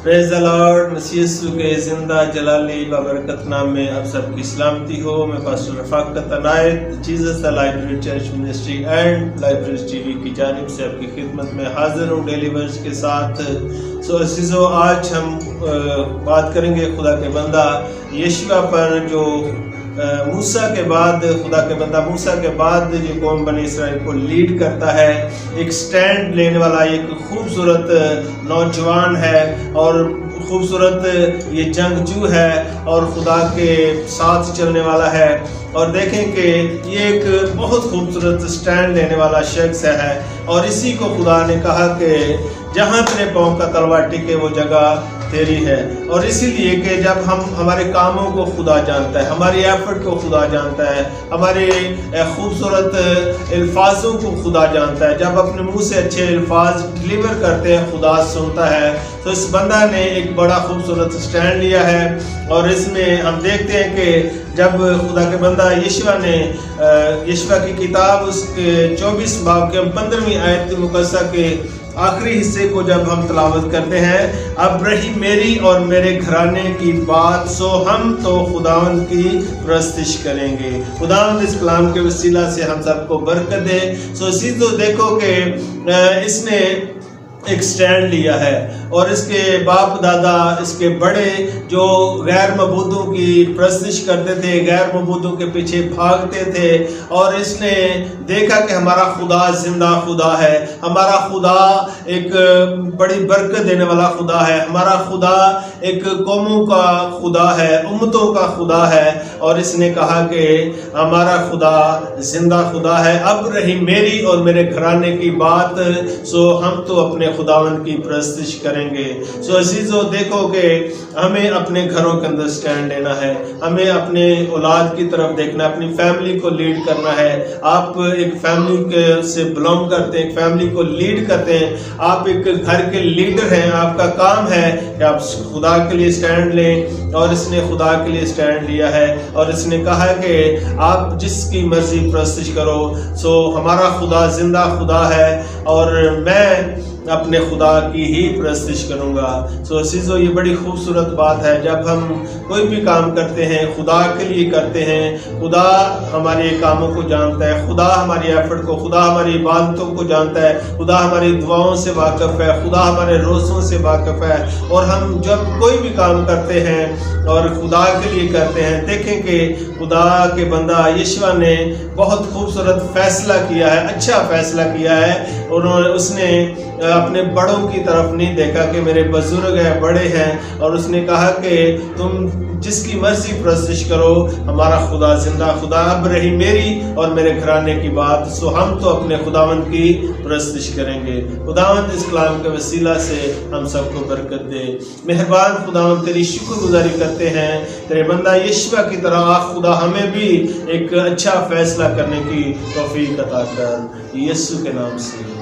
پریز دی lord, مسیح یسوع کے زندہ جلالی بابرکت نام میں آپ سب کی سلامتی ہو۔ میں پاسٹر رفاقت عنایت Jesus the library church ministry and library T V کی جانب سے آپ کی خدمت میں حاضر ہوں ڈیلی ورس کے ساتھ۔ عزیزو، آج ہم بات کریں گے خدا کے بندہ یشوع پر، جو موسیٰ کے بعد خدا کے بندہ موسیٰ کے بعد جو قوم بنی اسرائیل کو لیڈ کرتا ہے، ایک سٹینڈ لینے والا ایک خوبصورت نوجوان ہے اور خوبصورت یہ جنگجو ہے اور خدا کے ساتھ چلنے والا ہے۔ اور دیکھیں کہ یہ ایک بہت خوبصورت سٹینڈ لینے والا شخص ہے، اور اسی کو خدا نے کہا کہ جہاں تیرے پاؤں کا تلوار ٹکے وہ جگہ تیری ہے۔ اور اسی لیے کہ جب ہم ہمارے کاموں کو خدا جانتا ہے، ہماری ایفرٹ کو خدا جانتا ہے، ہمارے خوبصورت الفاظوں کو خدا جانتا ہے، جب اپنے منہ سے اچھے الفاظ ڈلیور کرتے ہیں خدا سنتا ہے۔ تو اس بندہ نے ایک بڑا خوبصورت سٹینڈ لیا ہے، اور اس میں ہم دیکھتے ہیں کہ جب خدا کے بندہ یشوع کی کتاب اس کے 24 باب کے 15ویں آیت مقدسہ کے آخری حصے کو جب ہم تلاوت کرتے ہیں، اب رہی میری اور میرے گھرانے کی بات، سو ہم تو خداوند کی پرستش کریں گے۔ خداوند اس کلام کے وسیلہ سے ہم سب کو برکت دے۔ اسی تو دیکھو کہ اس نے ایک سٹینڈ لیا ہے، اور اس کے باپ دادا، اس کے بڑے جو غیر معبودوں کی پرستش کرتے تھے، غیر معبودوں کے پیچھے بھاگتے تھے، اور اس نے دیکھا کہ ہمارا خدا زندہ خدا ہے، ہمارا خدا ایک بڑی برکت دینے والا خدا ہے، ہمارا خدا ایک قوموں کا خدا ہے، امتوں کا خدا ہے۔ اور اس نے کہا کہ ہمارا خدا زندہ خدا ہے، اب رہی میری اور میرے گھرانے کی بات، سو ہم تو اپنے خداوند کی پرستش کریں گے۔ عزیزو، دیکھو کہ ہمیں اپنے گھروں کے اندر سٹینڈ لینا ہے، ہمیں اپنے اولاد کی طرف دیکھنا ہے، اپنی فیملی کو لیڈ کرنا ہے۔ آپ ایک فیملی سے بلونگ کرتے ہیں، ایک فیملی کو لیڈ کرتے ہیں، آپ ایک گھر کے لیڈر ہیں۔ آپ کا کام ہے کہ آپ خدا کے لیے سٹینڈ لیں، اور اس نے خدا کے لیے سٹینڈ لیا ہے، اور اس نے کہا کہ آپ جس کی مرضی پرستش کرو، سو ہمارا خدا زندہ خدا ہے، اور میں اپنے خدا کی ہی پرستش کروں گا۔ عزیزو، یہ بڑی خوبصورت بات ہے، جب ہم کوئی بھی کام کرتے ہیں خدا کے لیے کرتے ہیں، خدا ہمارے کاموں کو جانتا ہے، خدا ہماری ایفرٹ کو، خدا ہماری عبادتوں کو جانتا ہے، خدا ہماری دعاؤں سے واقف ہے، خدا ہمارے روزوں سے واقف ہے۔ اور ہم جب کوئی بھی کام کرتے ہیں اور خدا کے لیے کرتے ہیں، دیکھیں کہ خدا کے بندہ یشوع نے بہت خوبصورت فیصلہ کیا ہے، اچھا فیصلہ کیا ہے۔ اس نے اپنے بڑوں کی طرف نہیں دیکھا کہ میرے بزرگ ہیں، بڑے ہیں، اور اس نے کہا کہ تم جس کی مرضی پرستش کرو، ہمارا خدا زندہ خدا، اب رہی میری اور میرے گھرانے کی بات، سو ہم تو اپنے خداوند کی پرستش کریں گے۔ خداوند اس کلام کے وسیلہ سے ہم سب کو برکت دے۔ مہربان خداوند، تیری شکر گزاری کرتے ہیں، تیرے بندہ یشوع کی طرح خدا ہمیں بھی ایک اچھا فیصلہ کرنے کی توفیق عطا کر، یسوع کے نام سے۔